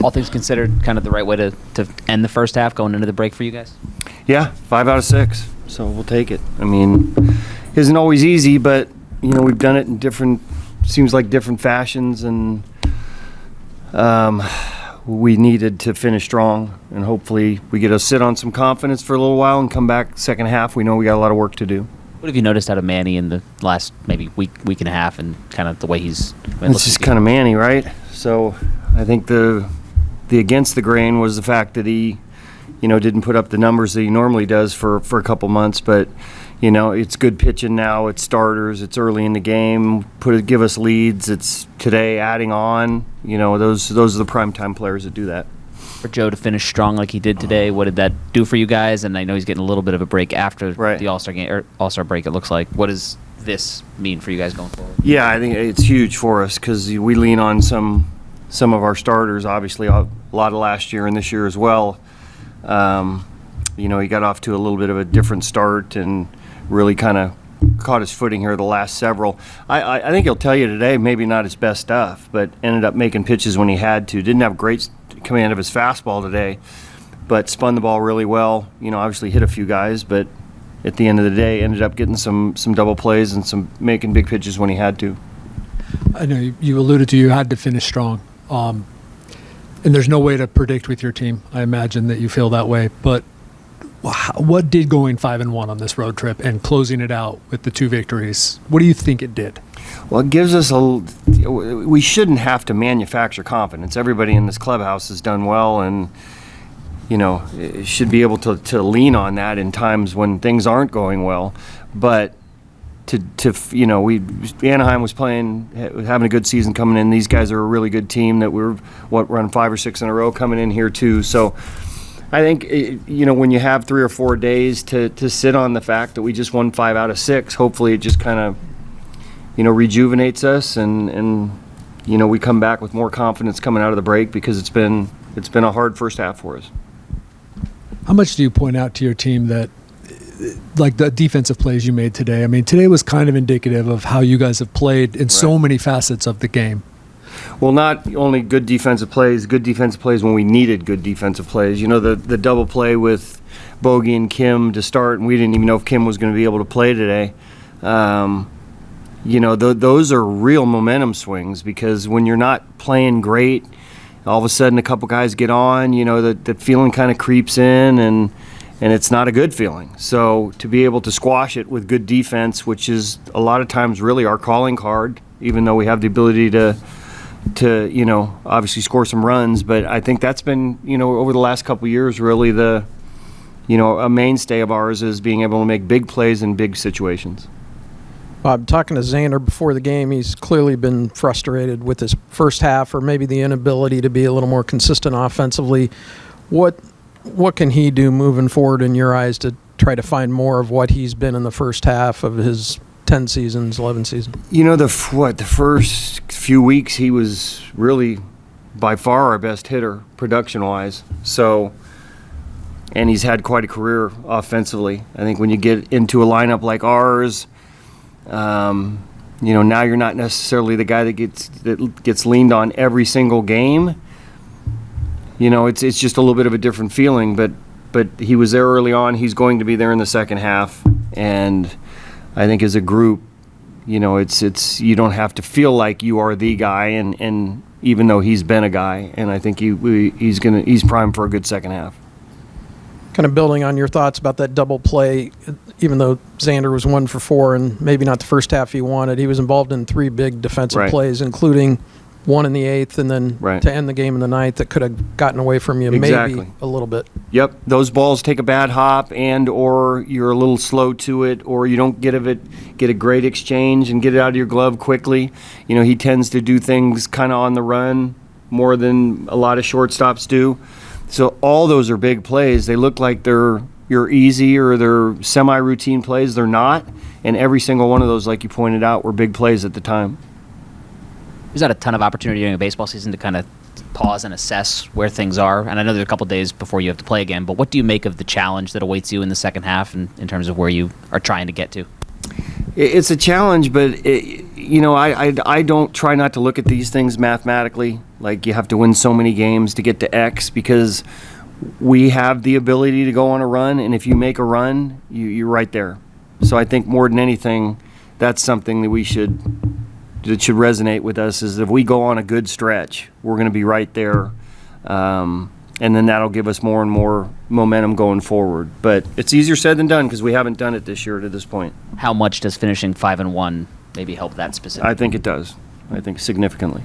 all things considered, kind of the right way to end the first half going into the break for you guys? Yeah, 5 out of 6. So we'll take it. I mean, it isn't always easy, but we've done it in different fashions, and we needed to finish strong, and hopefully we get to sit on some confidence for a little while and come back second half. We know we got a lot of work to do. What have you noticed out of Manny in the last maybe week and a half, and kind of the way he's been? It's just kind of Manny, right? So I think the against the grain was the fact that he, didn't put up the numbers that he normally does for a couple months, but it's good pitching now. It's starters. It's early in the game. Give us leads. It's today adding on. Those are the primetime players that do that. For Joe to finish strong like he did today, what did that do for you guys? And I know he's getting a little bit of a break after the All-Star game or All-Star break. It looks like. What does this mean for you guys going forward? Yeah, I think it's huge for us because we lean on some of our starters. Obviously, a lot of last year and this year as well. He got off to a little bit of a different start and really kind of caught his footing here the last several. I think he'll tell you today maybe not his best stuff, but ended up making pitches when he had to. Didn't have great command of his fastball today, but spun the ball really well. Obviously hit a few guys, but at the end of the day ended up getting some double plays and making big pitches when he had to. I know you alluded to you had to finish strong. And there's no way to predict with your team. I imagine that you feel that way, but what did going 5-1 on this road trip and closing it out with the 2 victories, what do you think it did? Well, it gives us we shouldn't have to manufacture confidence. Everybody in this clubhouse has done well, and should be able to lean on that in times when things aren't going well. But Anaheim was having a good season coming in. These guys are a really good team that we're run 5 or 6 in a row coming in here too. So I think when you have 3 or 4 days to sit on the fact that we just won 5 out of 6, hopefully it just kind of rejuvenates us, and we come back with more confidence coming out of the break, because it's been a hard first half for us. How much do you point out to your team that, like the defensive plays you made today? I mean, today was kind of indicative of how you guys have played in so many facets of the game. Well, not only good defensive plays when we needed good defensive plays. The double play with Bogey and Kim to start, and we didn't even know if Kim was going to be able to play today. Those are real momentum swings, because when you're not playing great, all of a sudden a couple guys get on, the feeling kind of creeps in, and it's not a good feeling. So to be able to squash it with good defense, which is a lot of times really our calling card, even though we have the ability to obviously score some runs, but I think that's been, over the last couple of years, really a mainstay of ours, is being able to make big plays in big situations. Bob, talking to Xander before the game, he's clearly been frustrated with his first half, or maybe the inability to be a little more consistent offensively. What can he do moving forward in your eyes to try to find more of what he's been in the first half of his 10 seasons, 11 seasons? The first few weeks he was really by far our best hitter production-wise. So, and he's had quite a career offensively. I think when you get into a lineup like ours, now you're not necessarily the guy that gets leaned on every single game. It's just a little bit of a different feeling, but he was there early on. He's going to be there in the second half, and I think as a group, it's you don't have to feel like you are the guy, and even though he's been a guy, and I think he's primed for a good second half. Kind of building on your thoughts about that double play, even though Xander was 1 for 4 and maybe not the first half he wanted, he was involved in 3 big defensive plays, including one in the 8th, and then to end the game in the 9th that could have gotten away from you maybe a little bit. Yep, those balls take a bad hop, or you're a little slow to it, or you don't get a great exchange and get it out of your glove quickly. He tends to do things kind of on the run more than a lot of shortstops do. So all those are big plays. They look like they're easy or they're semi-routine plays. They're not, and every single one of those, like you pointed out, were big plays at the time. Is that a ton of opportunity during a baseball season to kind of pause and assess where things are? And I know there's a couple days before you have to play again, but what do you make of the challenge that awaits you in the second half in terms of where you are trying to get to? It's a challenge, but I don't try not to look at these things mathematically. Like you have to win so many games to get to X, because we have the ability to go on a run, and if you make a run, you're right there. So I think more than anything, that's something that should resonate with us, is if we go on a good stretch, we're going to be right there. And then that'll give us more and more momentum going forward. But it's easier said than done, because we haven't done it this year to this point. How much does finishing 5-1 maybe help that specifically? I think it does. I think significantly.